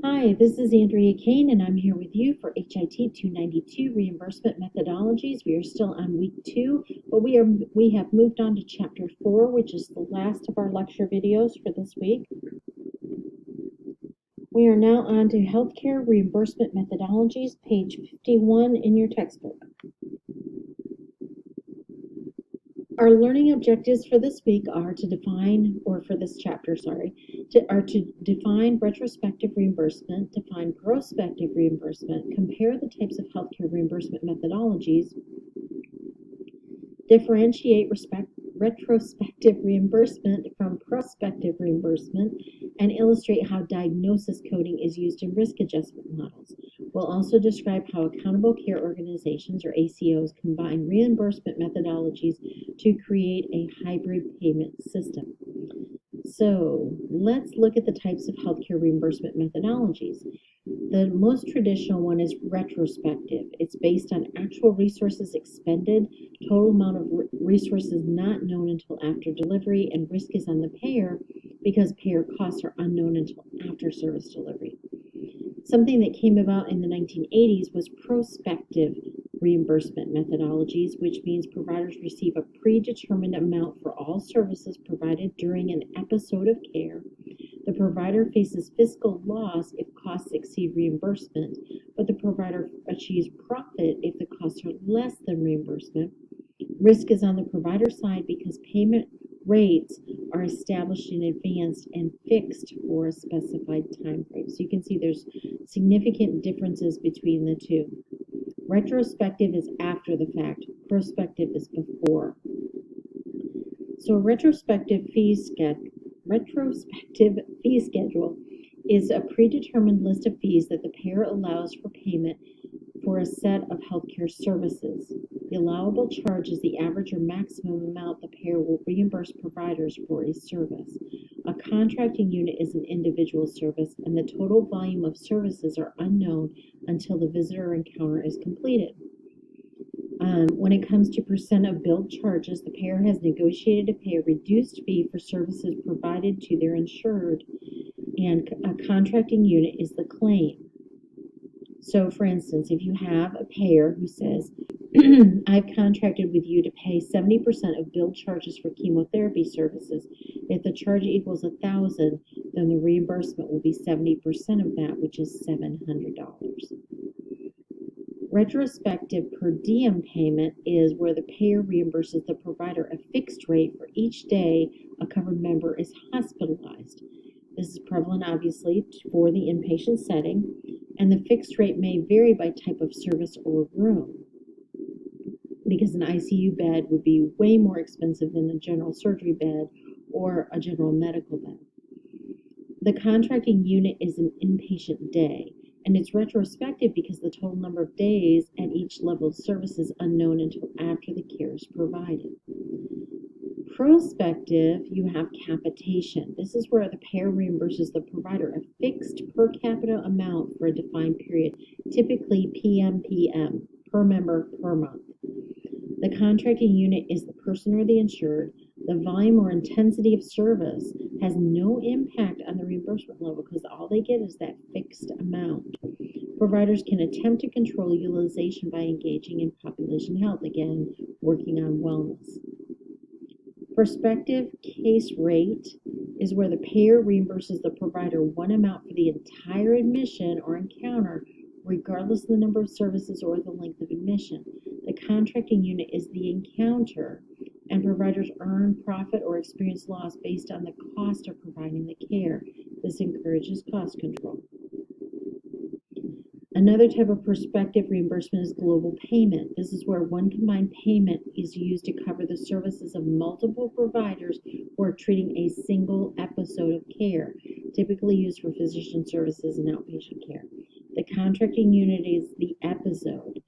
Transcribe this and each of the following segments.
Hi, this is Andrea Kane, and I'm here with you for HIT 292 reimbursement methodologies. We are still on week 2, but we have moved on to chapter 4, which is the last of our lecture videos for this week. We are now on to healthcare reimbursement methodologies, page 51 in your textbook. Our learning objectives for this week are to define, or for this chapter, to define retrospective reimbursement, define prospective reimbursement, compare the types of healthcare reimbursement methodologies, differentiate retrospective reimbursement from prospective reimbursement, and illustrate how diagnosis coding is used in risk adjustment models. We'll also describe how accountable care organizations, or ACOs, combine reimbursement methodologies to create a hybrid payment system. So let's look at the types of healthcare reimbursement methodologies. The most traditional one is retrospective. It's based on actual resources expended, total amount of resources not known until after delivery, and risk is on the payer because payer costs are unknown until after service delivery. Something that came about in the 1980s was prospective reimbursement methodologies, which means providers receive a predetermined amount for all services provided during an episode of care. The provider faces fiscal loss if costs exceed reimbursement, but the provider achieves profit if the costs are less than reimbursement. Risk is on the provider side because payment rates are established in advance and fixed for a specified time frame. So you can see there's significant differences between the two. Retrospective is after the fact, prospective is before. So a retrospective fee schedule is a predetermined list of fees that the payer allows for payment for a set of healthcare services. The allowable charge is the average or maximum amount the payer will reimburse providers for a service. A contracting unit is an individual service, and the total volume of services are unknown until the visitor encounter is completed. When it comes to percent of billed charges, the payer has negotiated to pay a reduced fee for services provided to their insured, and a contracting unit is the claim. So, for instance, if you have a payer who says, I've contracted with you to pay 70% of billed charges for chemotherapy services. If the charge equals $1,000, then the reimbursement will be 70% of that, which is $700. Retrospective per diem payment is where the payer reimburses the provider a fixed rate for each day a covered member is hospitalized. This is prevalent, obviously, for the inpatient setting, and the fixed rate may vary by type of service or room, because an ICU bed would be way more expensive than a general surgery bed or a general medical bed. The contracting unit is an inpatient day, and it's retrospective because the total number of days at each level of service is unknown until after the care is provided. Prospective, you have capitation. This is where the payer reimburses the provider a fixed per capita amount for a defined period, typically PMPM, per member per month. The contracting unit is the person or the insured. The volume or intensity of service has no impact on the reimbursement level because all they get is that fixed amount. Providers can attempt to control utilization by engaging in population health, again, working on wellness. Prospective case rate is where the payer reimburses the provider one amount for the entire admission or encounter, regardless of the number of services or the length of admission. The contracting unit is the encounter, and providers earn profit or experience loss based on the cost of providing the care. This encourages cost control. Another type of prospective reimbursement is global payment. This is where one combined payment is used to cover the services of multiple providers who are treating a single episode of care, typically used for physician services and outpatient care. The contracting unit is the episode.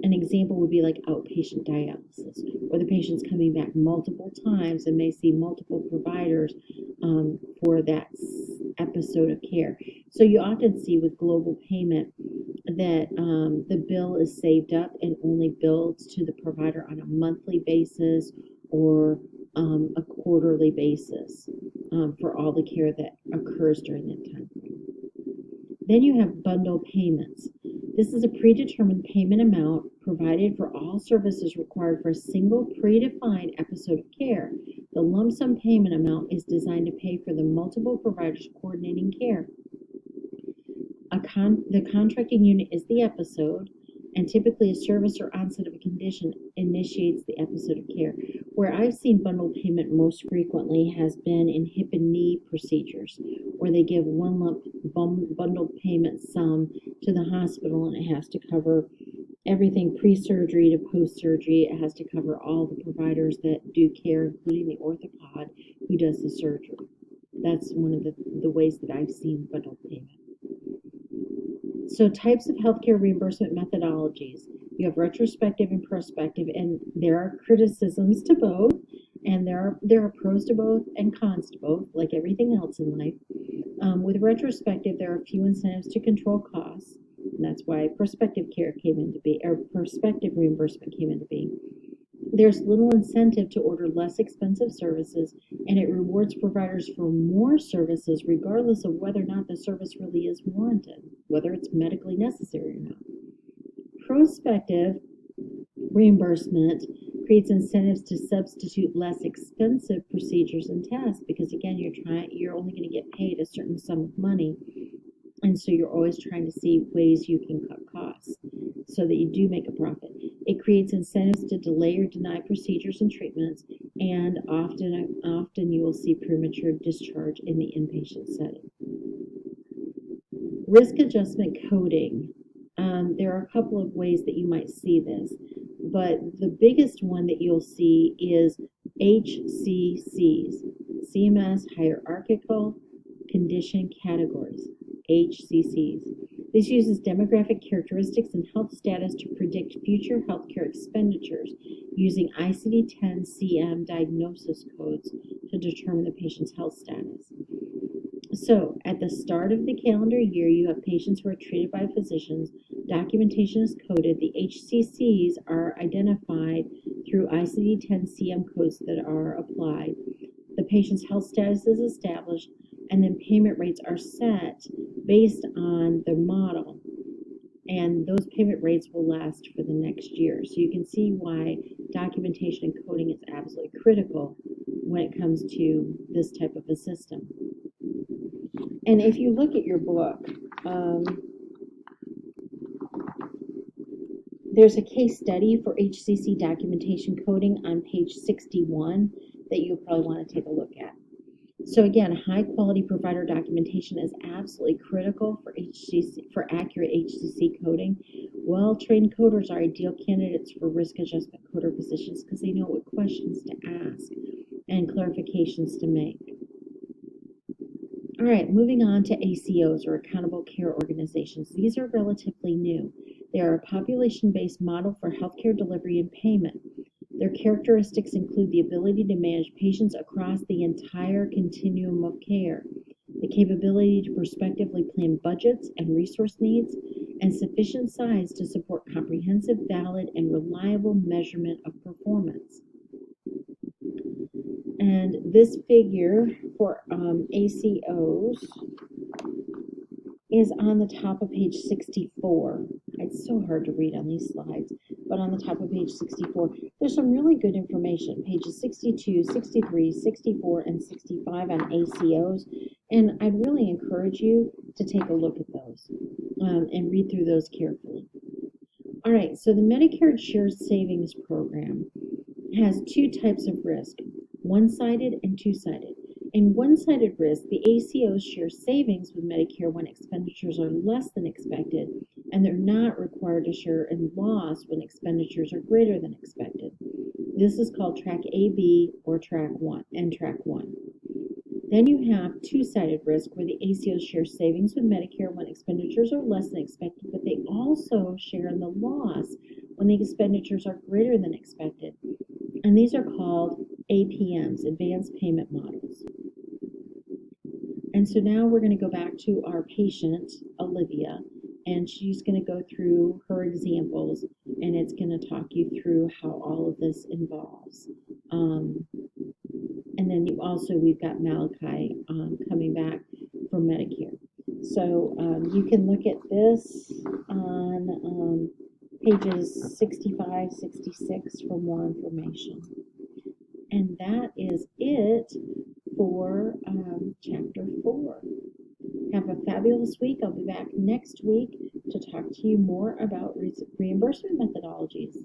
An example would be like outpatient dialysis, where the patient's coming back multiple times and may see multiple providers for that episode of care. So you often see with global payment that the bill is saved up and only billed to the provider on a monthly basis or a quarterly basis for all the care that occurs during that time frame. Then you have bundle payments. This is a predetermined payment amount provided for all services required for a single predefined episode of care. The lump sum payment amount is designed to pay for the multiple providers coordinating care. The contracting unit is the episode, and typically a service or onset of a condition initiates the episode of care. Where I've seen bundle payment most frequently has been in hip and knee procedures, where they give one lump bundle payment sum to the hospital, and it has to cover everything pre-surgery to post-surgery. It has to cover all the providers that do care, including the orthopod who does the surgery. That's one of the ways that I've seen bundle payment. So types of healthcare reimbursement methodologies. You have retrospective and prospective, and there are criticisms to both, and there are pros to both and cons to both, like everything else in life. With retrospective, there are few incentives to control costs, and that's why prospective care came into being, or prospective reimbursement came into being. There's little incentive to order less expensive services, and it rewards providers for more services regardless of whether or not the service really is warranted, whether it's medically necessary or not. Prospective reimbursement creates incentives to substitute less expensive procedures and tests because, again, you're only going to get paid a certain sum of money, and so you're always trying to see ways you can cut costs so that you do make a profit. It creates incentives to delay or deny procedures and treatments, and often you will see premature discharge in the inpatient setting. Risk adjustment coding. There are a couple of ways that you might see this, but the biggest one that you'll see is HCCs, CMS Hierarchical Condition Categories, HCCs. This uses demographic characteristics and health status to predict future healthcare expenditures using ICD-10-CM diagnosis codes to determine the patient's health status. So, at the start of the calendar year, you have patients who are treated by physicians. Documentation is coded. The HCCs are identified through ICD-10-CM codes that are applied. The patient's health status is established, and then payment rates are set based on the model. And those payment rates will last for the next year. So you can see why documentation and coding is absolutely critical when it comes to this type of a system. And if you look at your book, there's a case study for HCC documentation coding on page 61 that you'll probably want to take a look at. So again, high quality provider documentation is absolutely critical for accurate HCC coding. Well-trained coders are ideal candidates for risk adjustment coder positions because they know what questions to ask and clarifications to make. All right, moving on to ACOs, or Accountable Care Organizations. These are relatively new. They are a population-based model for healthcare delivery and payment. Their characteristics include the ability to manage patients across the entire continuum of care, the capability to prospectively plan budgets and resource needs, and sufficient size to support comprehensive, valid, and reliable measurement of performance. And this figure for ACOs is on the top of page 64. It's so hard to read on these slides, but on the top of page 64, there's some really good information. Pages 62, 63, 64, and 65 on ACOs, and I'd really encourage you to take a look at those and read through those carefully. All right, so the Medicare Shared Savings Program has two types of risk, one-sided and two-sided. In one-sided risk, the ACOs share savings with Medicare when expenditures are less than expected, and they're not required to share in loss when expenditures are greater than expected. This is called Track AB or Track 1 and Track 1. Then you have two-sided risk where the ACOs share savings with Medicare when expenditures are less than expected, but they also share in the loss when the expenditures are greater than expected. And these are called APMs, Advanced Payment Models. And so now we're going to go back to our patient, Olivia, and she's going to go through her examples, and it's going to talk you through how all of this involves. And then we've got Malachi coming back from Medicare. So you can look at this on pages 65, 66 for more information. And that is it for chapter 4. Have a fabulous week. I'll be back next week to talk to you more about reimbursement methodologies.